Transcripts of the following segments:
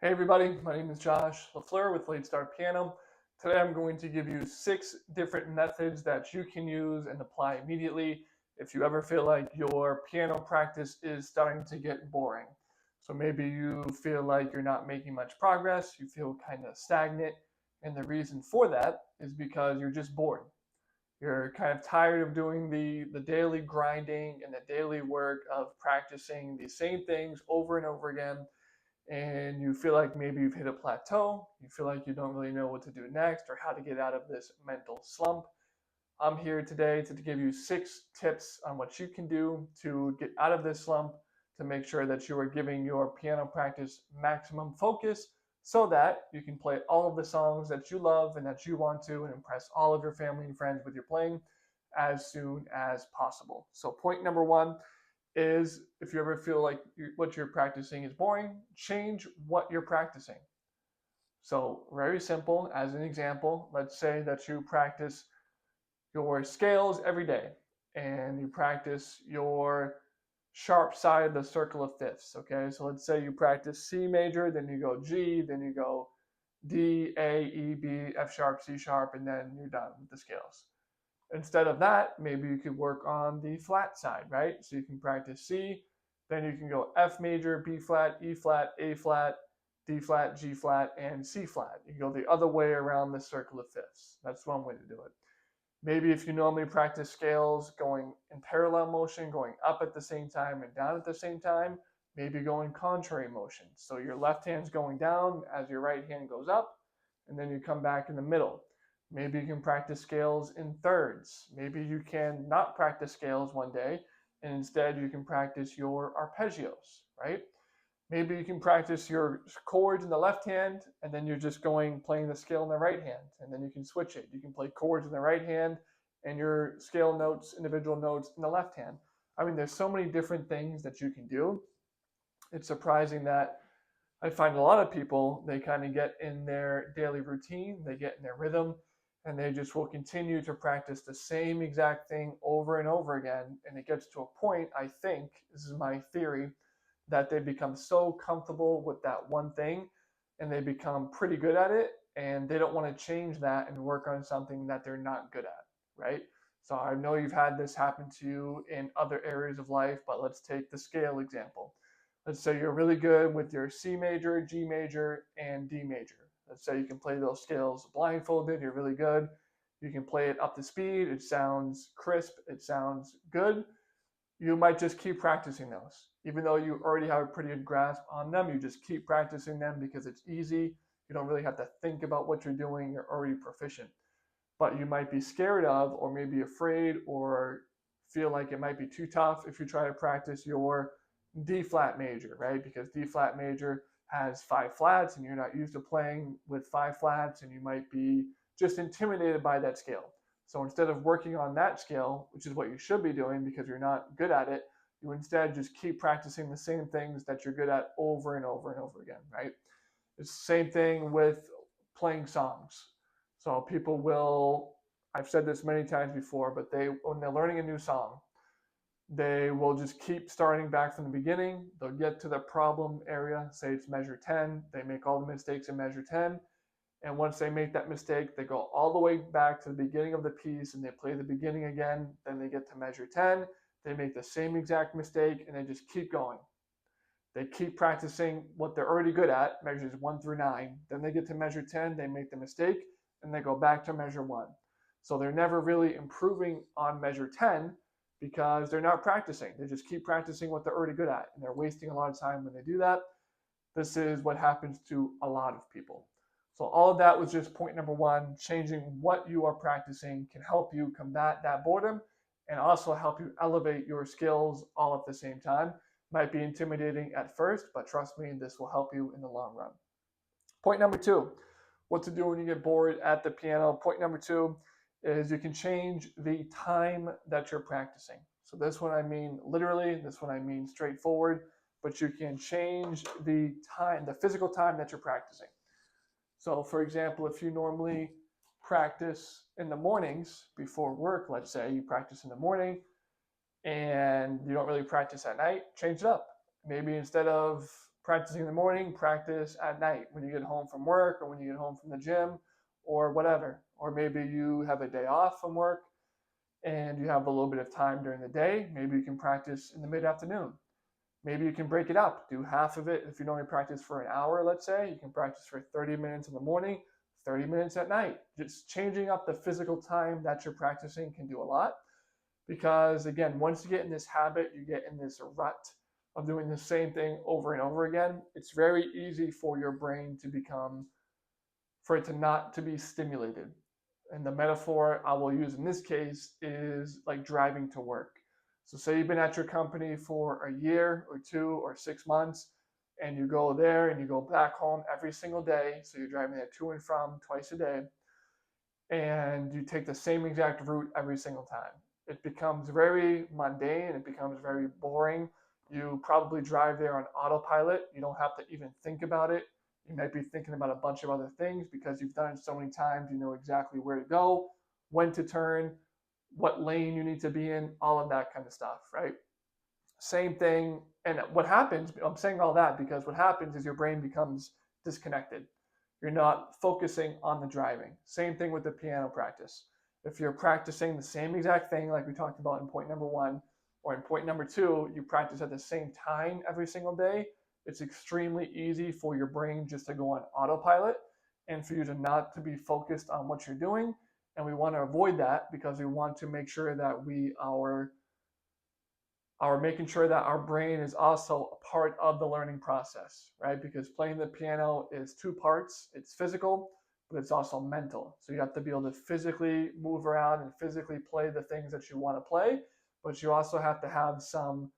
Hey everybody, my name is Josh LaFleur with Late Start Piano. Today I'm going to give you 6 different methods that you can use and apply immediately if you ever feel like your piano practice is starting to get boring. So maybe you feel like you're not making much progress, you feel kind of stagnant, and the reason for that is because you're just bored. You're kind of tired of doing the daily grinding and the daily work of practicing the same things over and over again, and you feel like maybe you've hit a plateau, you feel like you don't really know what to do next or how to get out of this mental slump. I'm here today to give you 6 tips on what you can do to get out of this slump, to make sure that you are giving your piano practice maximum focus so that you can play all of the songs that you love and that you want to and impress all of your family and friends with your playing as soon as possible. So, point number one is if you ever feel like what you're practicing is boring, change what you're practicing. So, very simple. As an example, let's say that you practice your scales every day and you practice your sharp side of the circle of fifths. Okay, so let's say you practice C major, then you go G, then you go D, A, E, B, F sharp, C sharp, and then you're done with the scales. Instead of that, maybe you could work on the flat side, right? So you can practice C, then you can go F major, B flat, E flat, A flat, D flat, G flat, and C flat. You can go the other way around the circle of fifths. That's one way to do it. Maybe if you normally practice scales going in parallel motion, going up at the same time and down at the same time, maybe going contrary motion. So your left hand's going down as your right hand goes up, and then you come back in the middle. Maybe you can practice scales in thirds. Maybe you can not practice scales one day, and instead you can practice your arpeggios, right? Maybe you can practice your chords in the left hand, and then you're just playing the scale in the right hand, and then you can switch it. You can play chords in the right hand and your scale notes, individual notes in the left hand. I mean, there's so many different things that you can do. It's surprising that I find a lot of people, they kind of get in their daily routine, they get in their rhythm, and they just will continue to practice the same exact thing over and over again. And it gets to a point, I think, this is my theory, that they become so comfortable with that one thing and they become pretty good at it, and they don't want to change that and work on something that they're not good at, right? So I know you've had this happen to you in other areas of life, but let's take the scale example. Let's say you're really good with your C major, G major, and D major. Let's say you can play those scales blindfolded, you're really good. You can play it up to speed, it sounds crisp, it sounds good. You might just keep practicing those. Even though you already have a pretty good grasp on them, you just keep practicing them because it's easy. You don't really have to think about what you're doing, you're already proficient. But you might be scared of, or maybe afraid, or feel like it might be too tough if you try to practice your D flat major, right? Because D flat major has 5 flats and you're not used to playing with 5 flats, and you might be just intimidated by that scale. So instead of working on that scale, which is what you should be doing because you're not good at it, you instead just keep practicing the same things that you're good at over and over and over again, right? It's the same thing with playing songs. So people will, I've said this many times before, but when they're learning a new song, they will just keep starting back from the beginning. They'll get to the problem area, say it's measure 10. They make all the mistakes in measure 10. And once they make that mistake, they go all the way back to the beginning of the piece and they play the beginning again. Then they get to measure 10. They make the same exact mistake and they just keep going. They keep practicing what they're already good at, measures 1 through 9. Then they get to measure 10, they make the mistake, and they go back to measure 1. So they're never really improving on measure 10 because they're not practicing. They just keep practicing what they're already good at, and they're wasting a lot of time when they do that. This is what happens to a lot of people. So all of that was just point number one. Changing what you are practicing can help you combat that boredom and also help you elevate your skills all at the same time. Might be intimidating at first, but trust me, this will help you in the long run. Point number two, what to do when you get bored at the piano. Point number two is you can change the time that you're practicing. So this one I mean literally, this one I mean straightforward, but you can change the time, the physical time that you're practicing. So for example, if you normally practice in the mornings before work, let's say you practice in the morning and you don't really practice at night, change it up. Maybe instead of Practicing in the morning, practice at night when you get home from work or when you get home from the gym or whatever. Or maybe you have a day off from work and you have a little bit of time during the day. Maybe you can practice in the mid-afternoon. Maybe you can break it up, do half of it. If you normally practice for an hour, let's say, you can practice for 30 minutes in the morning, 30 minutes at night. Just changing up the physical time that you're practicing can do a lot. Because again, once you get in this habit, you get in this rut of doing the same thing over and over again. It's very easy for your brain to become, for it to not to be stimulated. And the metaphor I will use in this case is like driving to work. So say you've been at your company for a year or 2 or 6 months, and you go there and you go back home every single day. So you're driving there to and from twice a day, and you take the same exact route every single time. It becomes very mundane, it becomes very boring. You probably drive there on autopilot. You don't have to even think about it. You might be thinking about a bunch of other things because you've done it so many times. You know exactly where to go, when to turn, what lane you need to be in, all of that kind of stuff, right? Same thing. And what happens, I'm saying all that because what happens is your brain becomes disconnected. You're not focusing on the driving. Same thing with the piano practice. If you're practicing the same exact thing like we talked about in point number 1 or in point number 2, you practice at the same time every single day, it's extremely easy for your brain just to go on autopilot and for you to not to be focused on what you're doing. And we want to avoid that because we want to make sure that we are making sure that our brain is also a part of the learning process, right? Because playing the piano is 2 parts. It's physical, but it's also mental. So you have to be able to physically move around and physically play the things that you want to play, but you also have to have some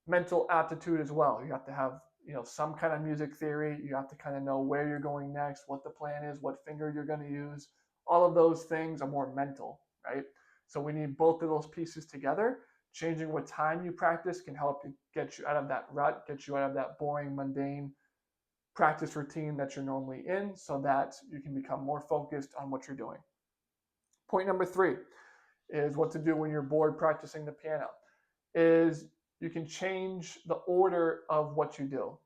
mental aptitude as well. You have to have, some kind of music theory. You have to kind of know where you're going next, what the plan is, what finger you're going to use. All of those things are more mental, right? So we need both of those pieces together. Changing what time you practice can help you get you out of that rut, get you out of that boring, mundane practice routine that you're normally in so that you can become more focused on what you're doing. Point number 3 is what to do when you're bored practicing the piano is you can change the order of what you do.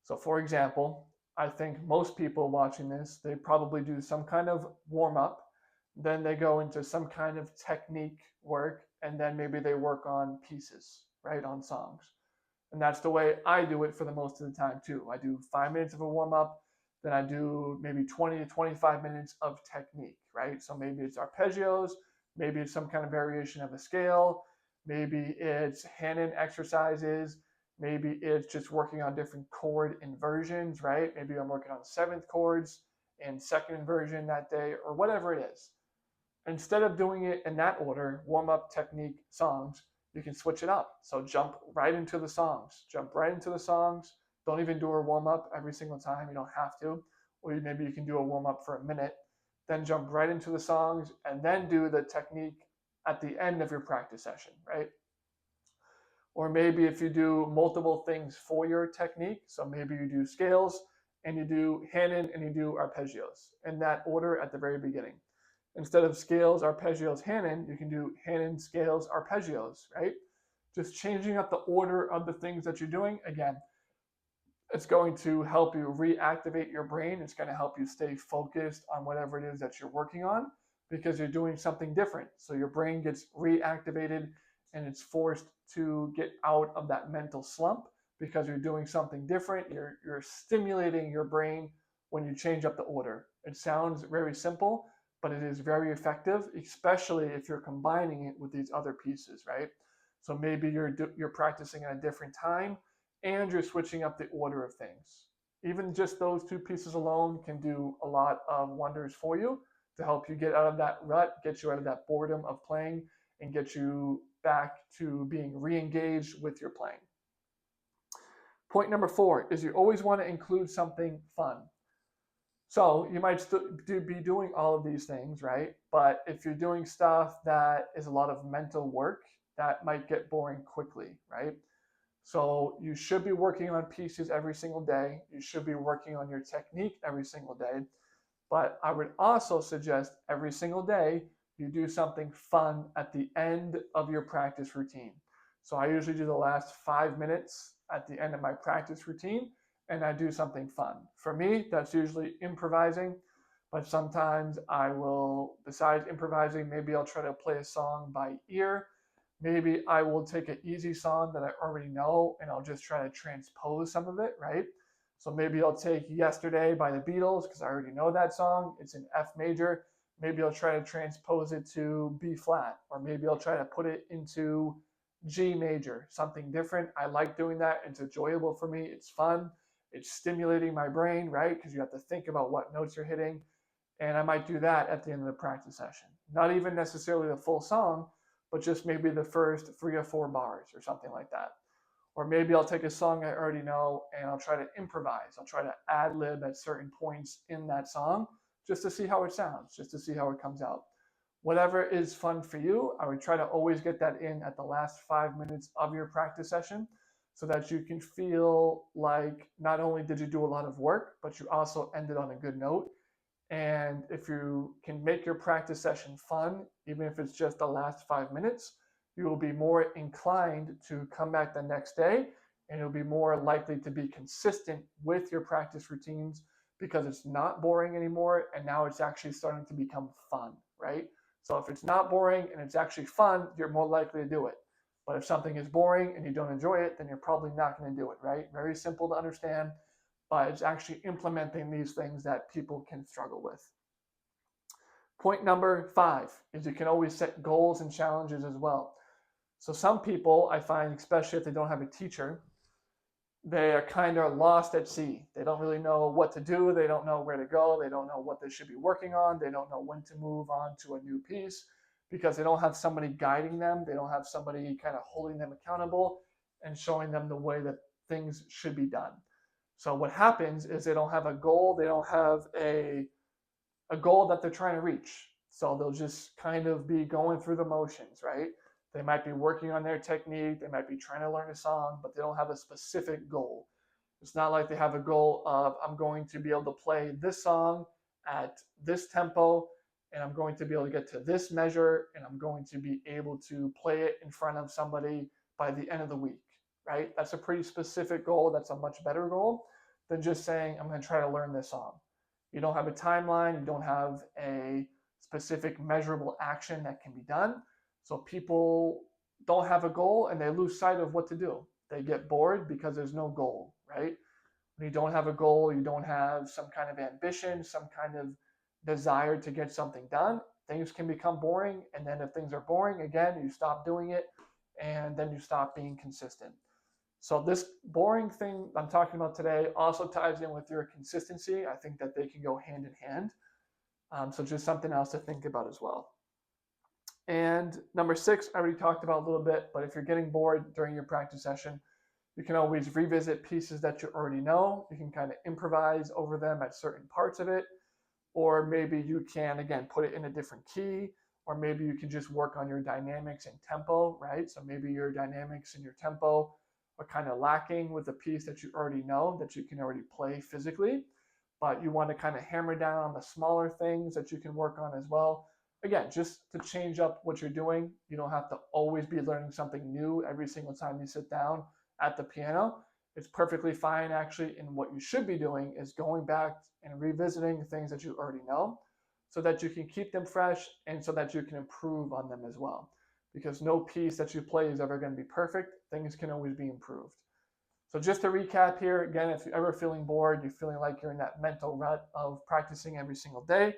So for example, I think most people watching this, they probably do some kind of warm up, then they go into some kind of technique work, and then maybe they work on pieces, right, on songs. And that's the way I do it for the most of the time too. I do 5 minutes of a warm up, then I do maybe 20 to 25 minutes of technique, right? So maybe it's arpeggios, maybe it's some kind of variation of a scale, maybe it's hand-in exercises, maybe it's just working on different chord inversions, right? Maybe I'm working on 7th chords and 2nd inversion that day or whatever it is. Instead of doing it in that order, warm up, technique, songs, you can switch it up. So jump right into the songs. Jump right into the songs. Don't even do a warm up every single time. You don't have to. Or maybe you can do a warm up for a minute, then jump right into the songs, and then do the technique at the end of your practice session, right? Or maybe if you do multiple things for your technique, so maybe you do scales and you do hand-in and you do arpeggios in that order at the very beginning. Instead of scales, arpeggios, hand-in, you can do hand-in, scales, arpeggios, right? Just changing up the order of the things that you're doing. Again, it's going to help you reactivate your brain. It's going to help you stay focused on whatever it is that you're working on because you're doing something different. So your brain gets reactivated and it's forced to get out of that mental slump because you're doing something different. You're stimulating your brain when you change up the order. It sounds very simple, but it is very effective, especially if you're combining it with these other pieces, right? So maybe you're practicing at a different time and you're switching up the order of things. Even just those 2 pieces alone can do a lot of wonders for you to help you get out of that rut, get you out of that boredom of playing, and get you back to being re-engaged with your playing. Point number 4 is you always want to include something fun. So you might be doing all of these things, right? But if you're doing stuff that is a lot of mental work, that might get boring quickly, right? So you should be working on pieces every single day. You should be working on your technique every single day. But I would also suggest every single day you do something fun at the end of your practice routine. So I usually do the last 5 minutes at the end of my practice routine. and I do something fun. For me, that's usually improvising, but sometimes I will, besides improvising, maybe I'll try to play a song by ear. Maybe I will take an easy song that I already know and I'll just try to transpose some of it, right? So maybe I'll take Yesterday by the Beatles because I already know that song. It's in F major. Maybe I'll try to transpose it to B flat, or maybe I'll try to put it into G major, something different. I like doing that. It's enjoyable for me. It's fun. It's stimulating my brain, right? Because you have to think about what notes you're hitting. And I might do that at the end of the practice session. Not even necessarily the full song, but just maybe the first 3 or 4 bars or something like that. Or maybe I'll take a song I already know and I'll try to improvise. I'll try to ad lib at certain points in that song just to see how it sounds, just to see how it comes out. Whatever is fun for you, I would try to always get that in at the last 5 minutes of your practice session so that you can feel like not only did you do a lot of work, but you also ended on a good note. And if you can make your practice session fun, even if it's just the last 5 minutes, you will be more inclined to come back the next day and you'll be more likely to be consistent with your practice routines because it's not boring anymore and now it's actually starting to become fun, right? So if it's not boring and it's actually fun, you're more likely to do it. But if something is boring and you don't enjoy it, then you're probably not going to do it, right? Very simple to understand, but it's actually implementing these things that people can struggle with. Point number 5 is you can always set goals and challenges as well. So some people I find, especially if they don't have a teacher, they are kind of lost at sea. They don't really know what to do. They don't know where to go. They don't know what they should be working on. They don't know when to move on to a new piece because they don't have somebody guiding them. They don't have somebody kind of holding them accountable and showing them the way that things should be done. So what happens is they don't have a goal. They don't have a goal that they're trying to reach. So they'll just kind of be going through the motions, right? They might be working on their technique. They might be trying to learn a song, but they don't have a specific goal. It's not like they have a goal of, I'm going to be able to play this song at this tempo, and I'm going to be able to get to this measure, and I'm going to be able to play it in front of somebody by the end of the week, right? That's a pretty specific goal. That's a much better goal than just saying, I'm going to try to learn this song. You don't have a timeline. You don't have a specific measurable action that can be done. So people don't have a goal and they lose sight of what to do. They get bored because there's no goal, right? When you don't have a goal, you don't have some kind of ambition, some kind of desire to get something done, things can become boring. And then if things are boring, again, you stop doing it and then you stop being consistent. So this boring thing I'm talking about today also ties in with your consistency. I think that they can go hand in hand. So just something else to think about as well. And number 6, I already talked about a little bit, but if you're getting bored during your practice session, you can always revisit pieces that you already know. You can kind of improvise over them at certain parts of it. Or maybe you can, again, put it in a different key. Or maybe you can just work on your dynamics and tempo, right? So maybe your dynamics and your tempo are kind of lacking with a piece that you already know, that you can already play physically. But you want to kind of hammer down on the smaller things that you can work on as well. Again, just to change up what you're doing. You don't have to always be learning something new every single time you sit down at the piano. It's perfectly fine, actually. And what you should be doing is going back and revisiting things that you already know so that you can keep them fresh and so that you can improve on them as well. Because no piece that you play is ever going to be perfect. Things can always be improved. So just to recap here, again, if you're ever feeling bored, you're feeling like you're in that mental rut of practicing every single day,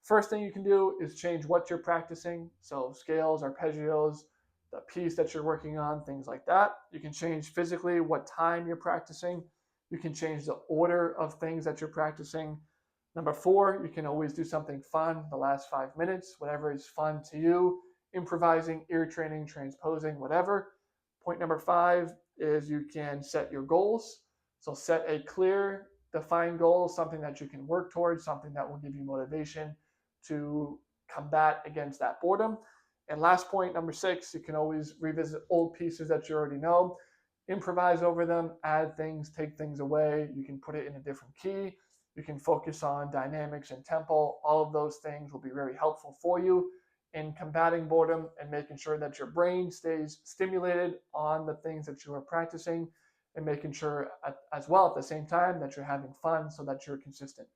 first thing you can do is change what you're practicing. So scales, arpeggios, the piece that you're working on, things like that. You can change physically what time you're practicing. You can change the order of things that you're practicing. Number 4, you can always do something fun the last 5 minutes, whatever is fun to you, improvising, ear training, transposing, whatever. Point number 5 is you can set your goals. So set a clear, defined goal, something that you can work towards, something that will give you motivation to combat against that boredom. And last point, number 6, you can always revisit old pieces that you already know, improvise over them, add things, take things away. You can put it in a different key. You can focus on dynamics and tempo. All of those things will be very helpful for you in combating boredom and making sure that your brain stays stimulated on the things that you are practicing and making sure as well at the same time that you're having fun so that you're consistent.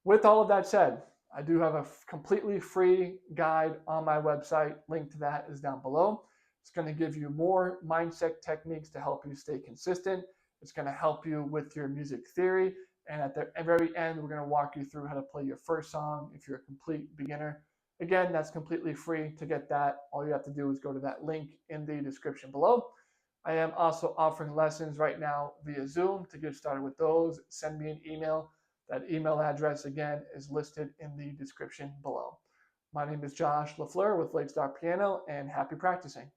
With all of that said, I do have a completely free guide on my website. Link to that is down below. It's going to give you more mindset techniques to help you stay consistent. It's going to help you with your music theory. And at the very end, we're going to walk you through how to play your first song if you're a complete beginner. Again, that's completely free. To get that, all you have to do is go to that link in the description below. I am also offering lessons right now via Zoom. To get started with those, send me an email. That email address, again, is listed in the description below. My name is Josh LaFleur with Lake Star Piano, and happy practicing.